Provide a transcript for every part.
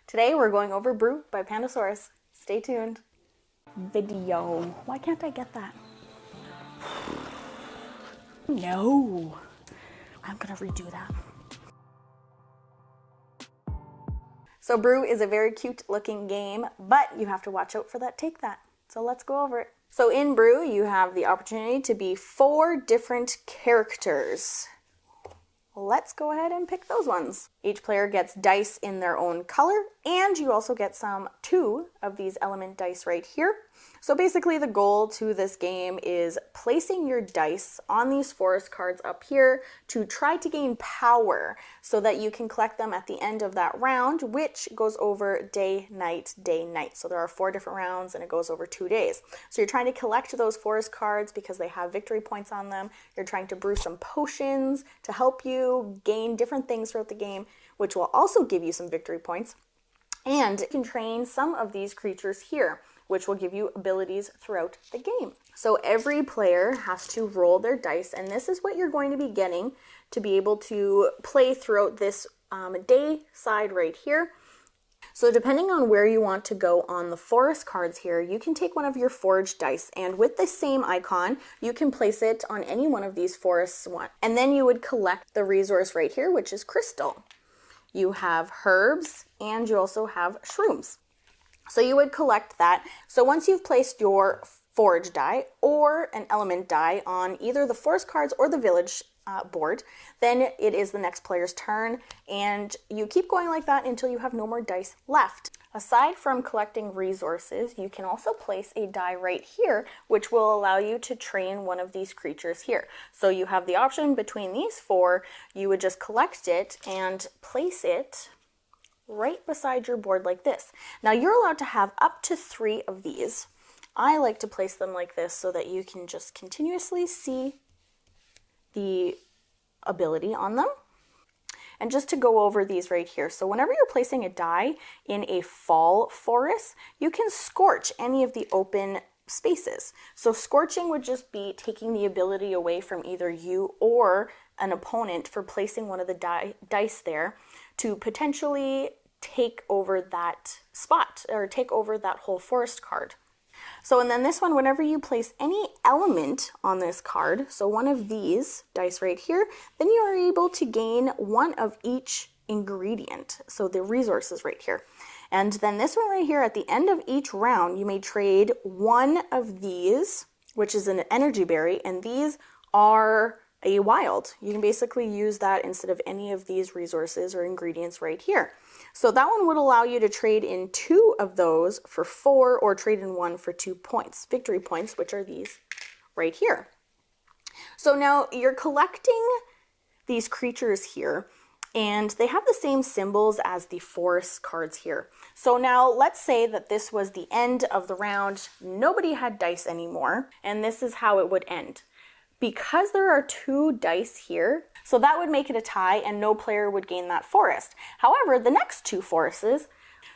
Today we're going over Brew by Pandasaurus. Stay tuned. Video. Why can't I get that? No. I'm gonna redo that. So Brew is a very cute looking game, but you have to watch out for that take that. So let's go over it. So in Brew, you have the opportunity to be 4 different characters. Let's go ahead and pick those ones. Each player gets dice in their own color, and you also get 2 of these element dice right here. So basically the goal to this game is placing your dice on these forest cards up here to try to gain power so that you can collect them at the end of that round, which goes over day, night, day, night. So there are 4 different rounds and it goes over 2 days. So you're trying to collect those forest cards because they have victory points on them. You're trying to brew some potions to help you gain different things throughout the game, which will also give you some victory points. And you can train some of these creatures here, which will give you abilities throughout the game. So every player has to roll their dice, and this is what you're going to be getting to be able to play throughout this day side right here. So depending on where you want to go on the forest cards here, you can take one of your foraged dice, and with the same icon, you can place it on any one of these forests one. And then you would collect the resource right here, which is crystal. You have herbs, and you also have shrooms. So you would collect that. So once you've placed your forage die or an element die on either the forest cards or the village board, then it is the next player's turn, and you keep going like that until you have no more dice left. Aside from collecting resources, you can also place a die right here, which will allow you to train one of these creatures here. So you have the option between these 4. You would just collect it and place it right beside your board like this. Now you're allowed to have up to 3 of these. I like to place them like this so that you can just continuously see the ability on them. And just to go over these right here. So whenever you're placing a die in a fall forest, you can scorch any of the open spaces. So scorching would just be taking the ability away from either you or an opponent for placing one of the dice there to potentially take over that spot or take over that whole forest card. So, and then this one, whenever you place any element on this card, so one of these dice right here, then you are able to gain 1 of each ingredient. So the resources right here. And then this one right here, at the end of each round, you may trade 1 of these, which is an energy berry, and these are a wild. You can basically use that instead of any of these resources or ingredients right here. So that one would allow you to trade in 2 of those for 4, or trade in 1 for 2 points, victory points, which are these right here. So now you're collecting these creatures here, and they have the same symbols as the forest cards here. So now let's say that this was the end of the round, nobody had dice anymore, and this is how it would end. Because there are 2 dice here, so that would make it a tie and no player would gain that forest. However, the next 2 forests,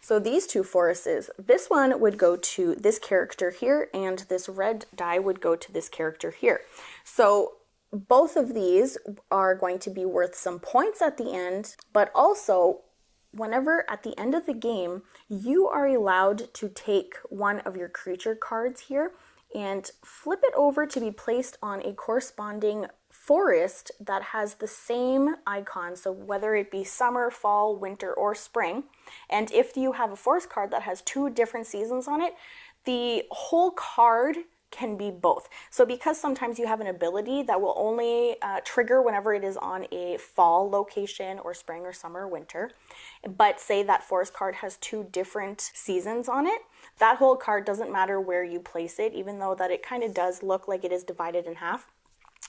so these 2 forests, this one would go to this character here, and this red die would go to this character here. So both of these are going to be worth some points at the end, but also whenever at the end of the game, you are allowed to take one of your creature cards here and flip it over to be placed on a corresponding forest that has the same icon, so whether it be summer, fall, winter, or spring. And if you have a forest card that has 2 different seasons on it, the whole card can be both. So because sometimes you have an ability that will only trigger whenever it is on a fall location or spring or summer or winter, but say that forest card has 2 different seasons on it, that whole card doesn't matter where you place it, even though that it kind of does look like it is divided in half.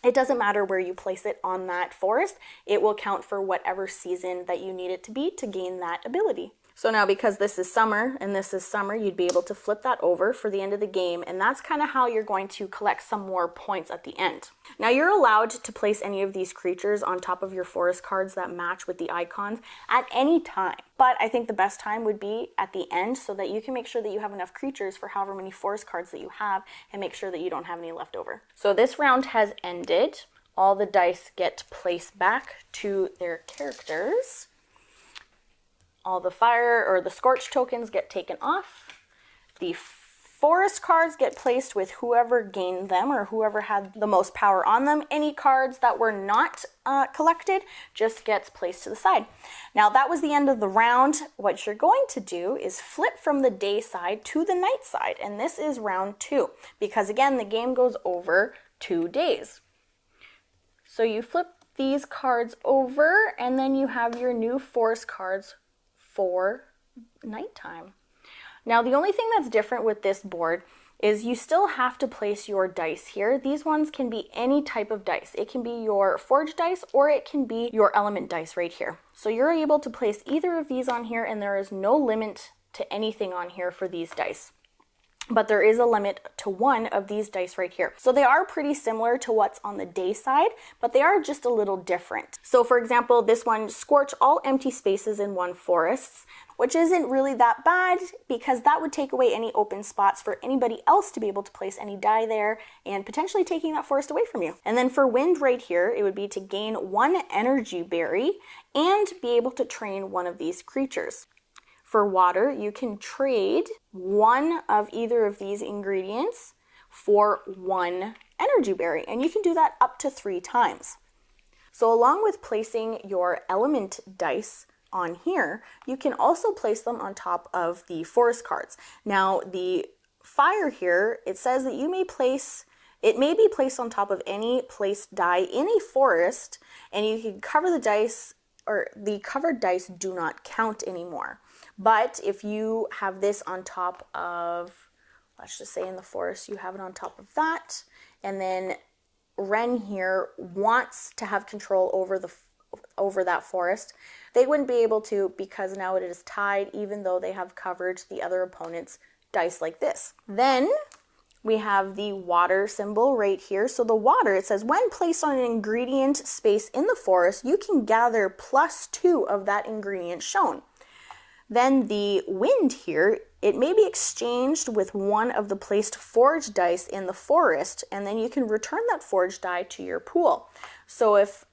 It doesn't matter where you place it on that forest, it will count for whatever season that you need it to be to gain that ability. So now because this is summer and this is summer, you'd be able to flip that over for the end of the game, and that's kind of how you're going to collect some more points at the end. Now you're allowed to place any of these creatures on top of your forest cards that match with the icons at any time, but I think the best time would be at the end so that you can make sure that you have enough creatures for however many forest cards that you have and make sure that you don't have any left over. So this round has ended. All the dice get placed back to their characters all the fire or the scorch tokens get taken off. The forest cards get placed with whoever gained them or whoever had the most power on them. Any cards that were not collected just gets placed to the side. Now that was the end of the round. What you're going to do is flip from the day side to the night side, and this is round 2 because again the game goes over 2 days. So you flip these cards over and then you have your new forest cards for nighttime. Now, the only thing that's different with this board is you still have to place your dice here. These ones can be any type of dice. It can be your forge dice or it can be your element dice right here. So you're able to place either of these on here and there is no limit to anything on here for these dice. But there is a limit to 1 of these dice right here. So they are pretty similar to what's on the day side, but they are just a little different. So for example, this one, scorch all empty spaces in 1 forests, which isn't really that bad because that would take away any open spots for anybody else to be able to place any die there and potentially taking that forest away from you. And then for wind right here, it would be to gain 1 energy berry and be able to train 1 of these creatures. For water, you can trade 1 of either of these ingredients for 1 energy berry, and you can do that up to 3 times. So along with placing your element dice on here, you can also place them on top of the forest cards. Now the fire here, it says that you may place, it may be placed on top of any placed die in a forest, and you can cover the dice, or the covered dice do not count anymore. But if you have this on top of, let's just say in the forest, you have it on top of that, and then Ren here wants to have control over that forest, they wouldn't be able to because now it is tied even though they have covered the other opponent's dice like this. Then we have the water symbol right here. So the water, it says when placed on an ingredient space in the forest, you can gather +2 of that ingredient shown. Then the wind here, it may be exchanged with 1 of the placed forge dice in the forest, and then you can return that forge die to your pool. So if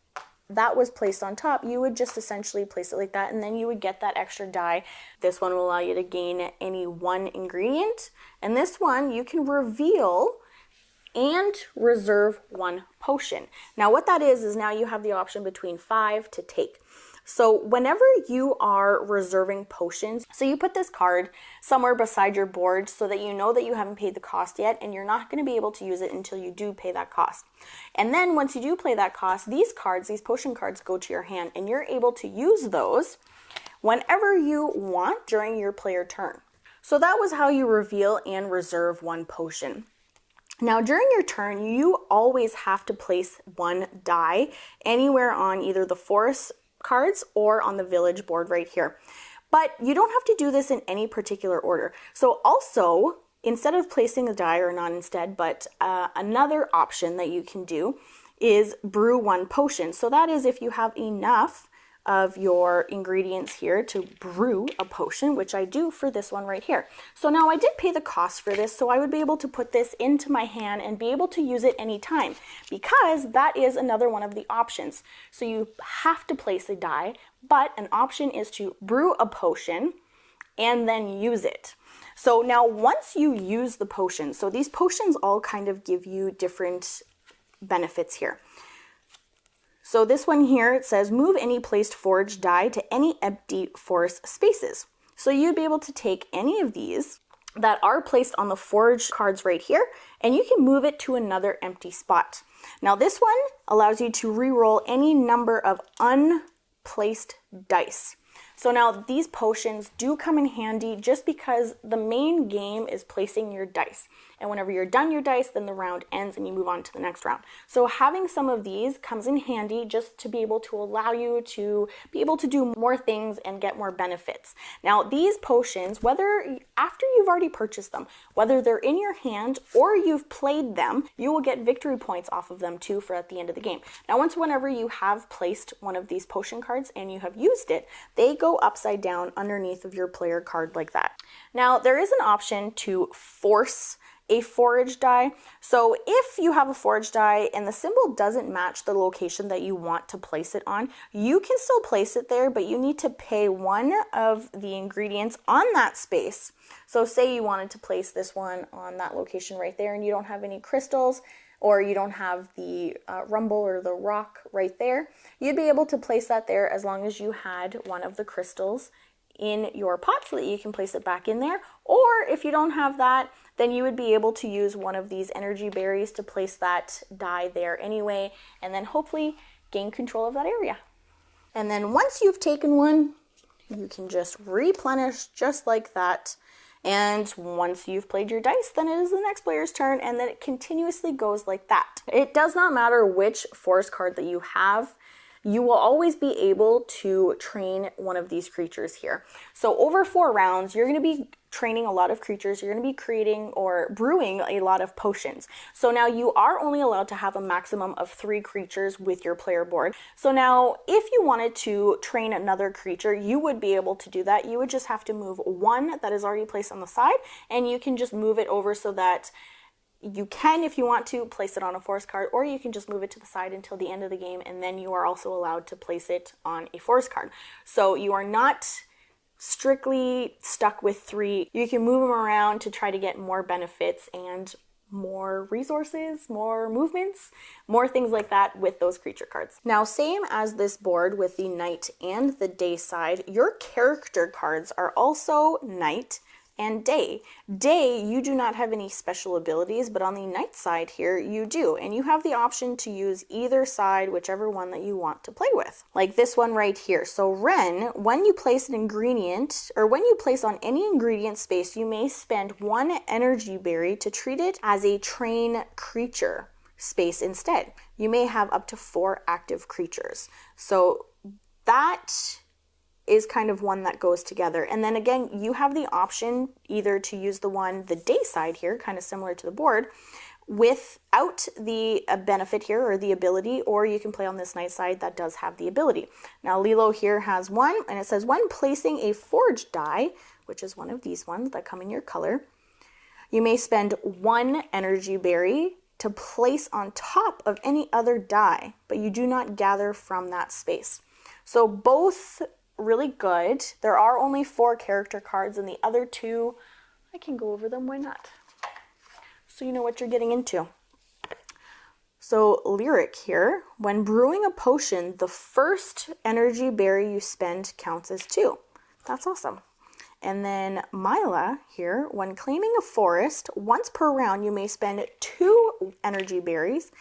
that was placed on top, you would just essentially place it like that, and then you would get that extra die. This one will allow you to gain any 1 ingredient, and this one you can reveal and reserve 1 potion. Now what that is now you have the option between 5 to take. So whenever you are reserving potions, so you put this card somewhere beside your board so that you know that you haven't paid the cost yet and you're not going to be able to use it until you do pay that cost. And then once you do pay that cost, these cards, these potion cards go to your hand and you're able to use those whenever you want during your player turn. So that was how you reveal and reserve 1 potion. Now during your turn, you always have to place 1 die anywhere on either the forest cards or on the village board right here. But you don't have to do this in any particular order. So also, instead of placing a die, or not instead, but another option that you can do is brew 1 potion. So that is if you have enough of your ingredients here to brew a potion, which I do for this one right here. So now I did pay the cost for this, so I would be able to put this into my hand and be able to use it anytime, because that is another one of the options. So you have to place a die, but an option is to brew a potion and then use it. So now once you use the potion, so these potions all kind of give you different benefits here. So this one here, it says move any placed forge die to any empty forest spaces. So you'd be able to take any of these that are placed on the forge cards right here, and you can move it to another empty spot. Now this one allows you to re-roll any number of unplaced dice. So now these potions do come in handy just because the main game is placing your dice. And whenever you're done your dice, then the round ends and you move on to the next round. So having some of these comes in handy just to be able to allow you to be able to do more things and get more benefits. Now these potions, whether after you've already purchased them, whether they're in your hand or you've played them, you will get victory points off of them too for at the end of the game. Now whenever you have placed one of these potion cards and you have used it, they go upside down underneath of your player card like that. Now there is an option to force a forage die. So if you have a forage die and the symbol doesn't match the location that you want to place it on, you can still place it there, but you need to pay one of the ingredients on that space. So say you wanted to place this one on that location right there and you don't have any crystals, or you don't have the rumble or the rock right there, you'd be able to place that there as long as you had one of the crystals in your pot so that you can place it back in there. Or if you don't have that, then you would be able to use one of these energy berries to place that die there anyway, and then hopefully gain control of that area. And then once you've taken one, you can just replenish just like that. And once you've played your dice, then it is the next player's turn, and then it continuously goes like that. It does not matter which forest card that you have, you will always be able to train one of these creatures here. So over 4 rounds, you're going to be training a lot of creatures. You're going to be creating or brewing a lot of potions. So now you are only allowed to have a maximum of 3 creatures with your player board. So now if you wanted to train another creature, you would be able to do that. You would just have to move one that is already placed on the side, and you can just move it over so that you can, if you want to, place it on a forest card, or you can just move it to the side until the end of the game, and then you are also allowed to place it on a forest card. So you are not strictly stuck with 3. You can move them around to try to get more benefits and more resources, more movements, more things like that with those creature cards. Now, same as this board with the night and the day side, your character cards are also night and day. Day, you do not have any special abilities, but on the night side here, you do. And you have the option to use either side, whichever one that you want to play with. Like this one right here. So Ren, when you place an ingredient, or when you place on any ingredient space, you may spend 1 energy berry to treat it as a train creature space instead. You may have up to 4 active creatures. So that is kind of one that goes together. And then again, you have the option either to use the day side here, kind of similar to the board, without the benefit here or the ability, or you can play on this night side that does have the ability. Now Lilo here has one, and it says when placing a forge die, which is one of these ones that come in your color, you may spend 1 energy berry to place on top of any other die, but you do not gather from that space. So both really good. There are only 4 character cards, and the other 2, I can go over them, why not? So you know what you're getting into. So Lyric here, when brewing a potion, the first energy berry you spend counts as 2. That's awesome. And then Mila here, when claiming a forest, once per round you may spend 2 energy berries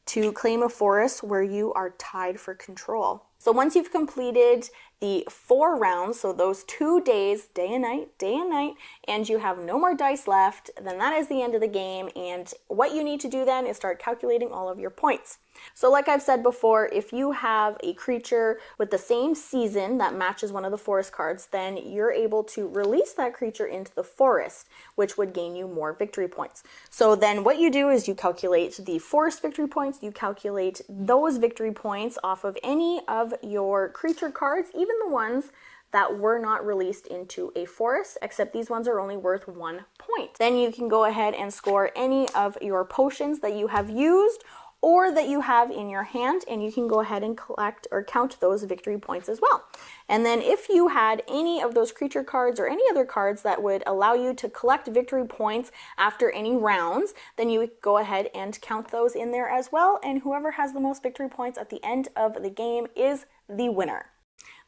to claim a forest where you are tied for control. So once you've completed the 4 rounds, so those 2 days, day and night, and you have no more dice left, then that is the end of the game, and what you need to do then is start calculating all of your points. So like I've said before, if you have a creature with the same season that matches one of the forest cards, then you're able to release that creature into the forest, which would gain you more victory points. So then what you do is you calculate the forest victory points, you calculate those victory points off of any of your creature cards, even the ones that were not released into a forest, except these ones are only worth 1 point. Then you can go ahead and score any of your potions that you have used or that you have in your hand, and you can go ahead and collect or count those victory points as well. And then if you had any of those creature cards or any other cards that would allow you to collect victory points after any rounds, then you would go ahead and count those in there as well, and whoever has the most victory points at the end of the game is the winner.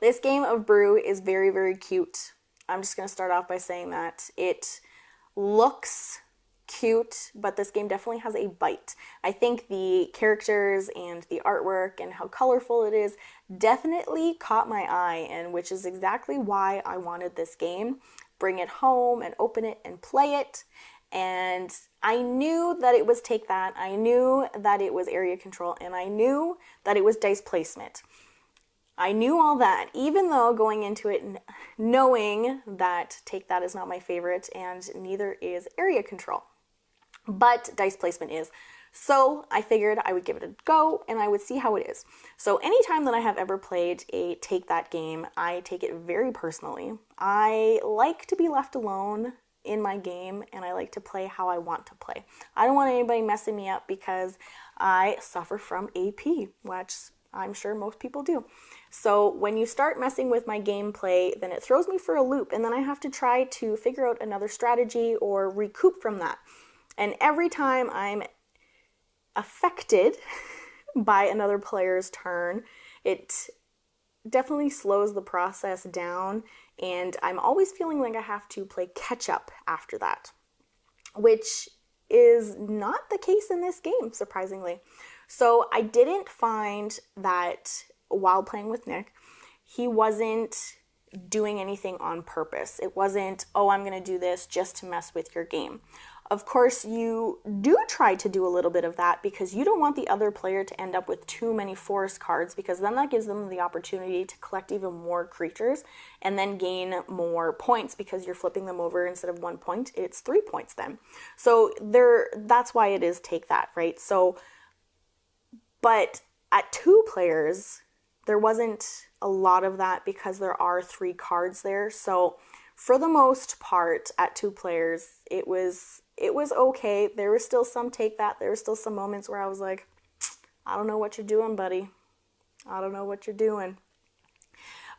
This game of Brew is very, very cute. I'm just going to start off by saying that. It looks cute, but this game definitely has a bite. I think the characters and the artwork and how colorful it is definitely caught my eye, and which is exactly why I wanted this game. Bring it home and open it and play it. And I knew that it was Take That, I knew that it was area control, and I knew that it was dice placement. I knew all that, even though going into it knowing that Take That is not my favorite and neither is area control. But dice placement is. So I figured I would give it a go and I would see how it is. So anytime that I have ever played a Take That game, I take it very personally. I like to be left alone in my game, and I like to play how I want to play. I don't want anybody messing me up because I suffer from AP, which I'm sure most people do. So when you start messing with my gameplay, then it throws me for a loop, and then I have to try to figure out another strategy or recoup from that. And every time I'm affected by another player's turn, it definitely slows the process down, and I'm always feeling like I have to play catch up after that, which is not the case in this game, surprisingly. So I didn't find that while playing with Nick, he wasn't doing anything on purpose. It wasn't, oh, I'm going to do this just to mess with your game. Of course, you do try to do a little bit of that because you don't want the other player to end up with too many forest cards, because then that gives them the opportunity to collect even more creatures and then gain more points, because you're flipping them over. Instead of 1 point, it's 3 points then. So that's why it is take that, right? So, but at 2 players, there wasn't a lot of that because there are 3 cards there. So for the most part, at 2 players, it was okay. There was still some take that. There were still some moments where I was like, I don't know what you're doing, buddy. I don't know what you're doing.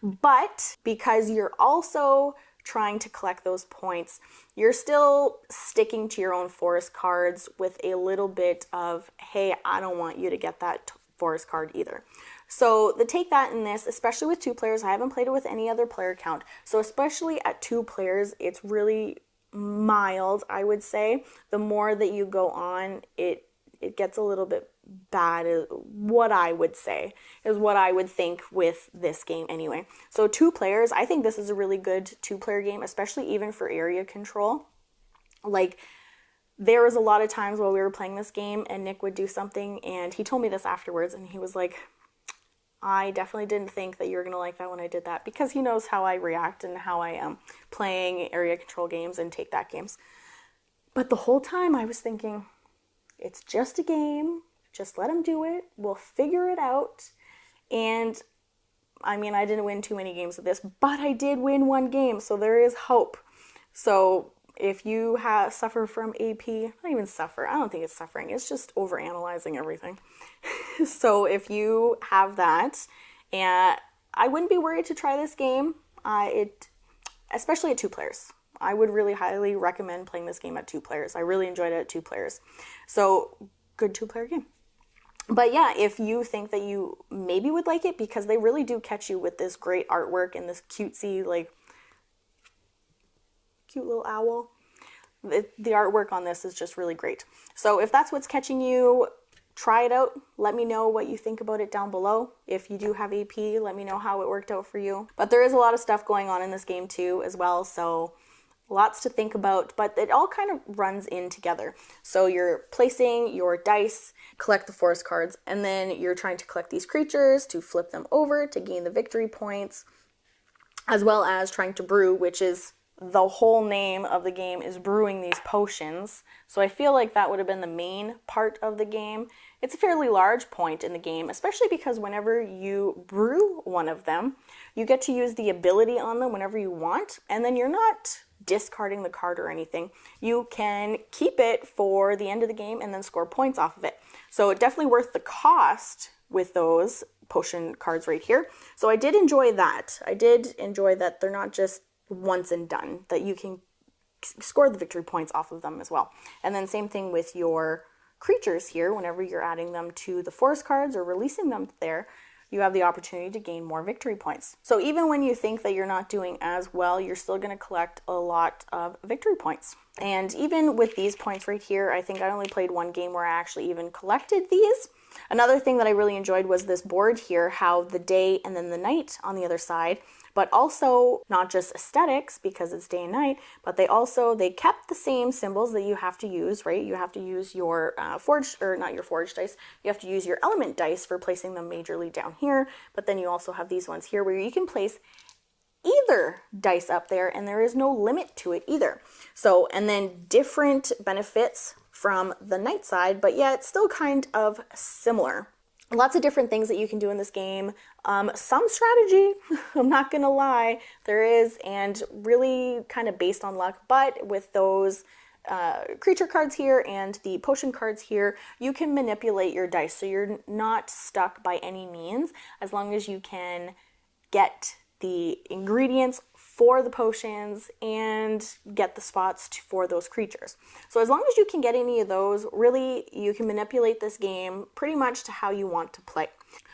But because you're also trying to collect those points, you're still sticking to your own forest cards with a little bit of, hey, I don't want you to get that forest card either. So the take that in this, especially with 2 players, I haven't played it with any other player count. So especially at 2 players, it's really mild, I would say. The more that you go on, it gets a little bit bad, is what I would say, is what I would think with this game anyway. So 2 players, I think this is a really good 2-player game, especially even for area control. Like, there was a lot of times while we were playing this game and Nick would do something, and he told me this afterwards, and he was like, I definitely didn't think that you were going to like that when I did that, because he knows how I react and how I am playing area control games and take that games. But the whole time I was thinking, it's just a game. Just let him do it. We'll figure it out. And I mean, I didn't win too many games with this, but I did win 1 game. So there is hope. So if you suffer from AP, not even suffer, I don't think it's suffering. It's just overanalyzing everything. So if you have that, and I wouldn't be worried to try this game, especially at 2 players. I would really highly recommend playing this game at 2 players. I really enjoyed it at 2 players. So good 2-player game. But yeah, if you think that you maybe would like it, because they really do catch you with this great artwork and this cutesy, like, cute little owl. The artwork on this is just really great. So if that's what's catching you, try it out. Let me know what you think about it down below. If you do have AP, let me know how it worked out for you. But there is a lot of stuff going on in this game too as well, so lots to think about, but it all kind of runs in together. So you're placing your dice, collect the forest cards, and then you're trying to collect these creatures to flip them over to gain the victory points, as well as trying to brew, which is the whole name of the game, is brewing these potions. So I feel like that would have been the main part of the game. It's a fairly large point in the game, especially because whenever you brew one of them, you get to use the ability on them whenever you want, and then you're not discarding the card or anything. You can keep it for the end of the game and then score points off of it. So definitely worth the cost with those potion cards right here. So I did enjoy that. I did enjoy that they're not just once and done, that you can score the victory points off of them as well. And then same thing with your creatures here. Whenever you're adding them to the forest cards or releasing them there, you have the opportunity to gain more victory points. So even when you think that you're not doing as well, you're still going to collect a lot of victory points. And even with these points right here, I think I only played 1 game where I actually even collected these. Another thing that I really enjoyed was this board here, how the day and then the night on the other side, but also not just aesthetics because it's day and night, but they kept the same symbols that you have to use, right? You have to use your not your forged dice, you have to use your element dice for placing them majorly down here, but then you also have these ones here where you can place either dice up there and there is no limit to it either. So, and then different benefits from the night side, but yeah, it's still kind of similar. Lots of different things that you can do in this game. Some strategy, I'm not gonna lie, there is, and really kind of based on luck, but with those creature cards here and the potion cards here, you can manipulate your dice, so you're not stuck by any means, as long as you can get the ingredients for the potions and get the spots for those creatures. So as long as you can get any of those, really you can manipulate this game pretty much to how you want to play.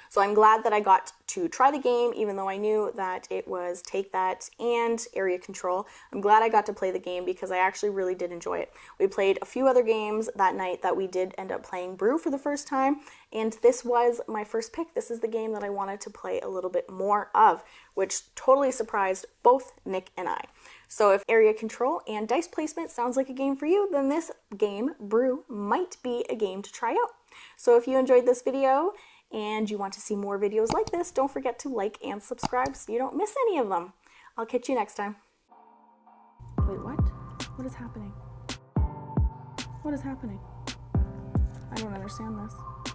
So I'm glad that I got to try the game, even though I knew that it was Take That and Area Control. I'm glad I got to play the game because I actually really did enjoy it. We played a few other games that night that we did end up playing Brew for the first time, and this was my first pick. This is the game that I wanted to play a little bit more of, which totally surprised both Nick and I. So if Area Control and dice placement sounds like a game for you, then this game, Brew, might be a game to try out. So if you enjoyed this video, and you want to see more videos like this, don't forget to like and subscribe so you don't miss any of them. I'll catch you next time. Wait, what? What is happening? What is happening? I don't understand this.